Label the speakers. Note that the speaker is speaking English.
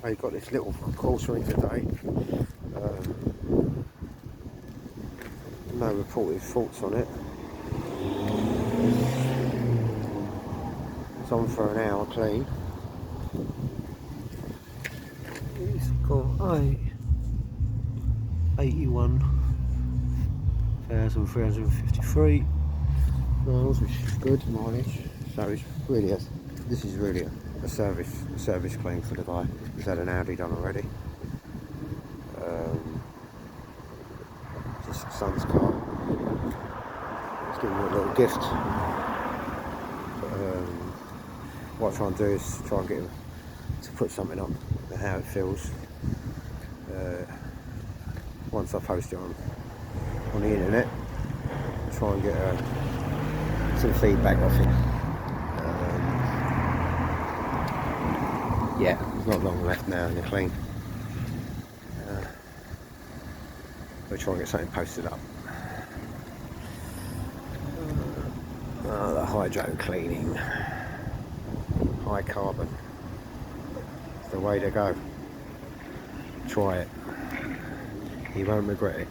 Speaker 1: I got this little corsa in today. No reported faults on it. It's on for an hour clean. It's got 81,353 miles, which is good mileage. So it's really this is really a service claim for the guy who's had an Audi done already. His son's car. Let's give him a little gift. What I try and do is try and get him to put something up and how it feels. Once I post it on the internet, try and get some feedback off him. Yeah, there's not long left now and they're clean. We'll try and get something posted up. The hydro cleaning, high carbon, it's the way to go. Try it, you won't regret it.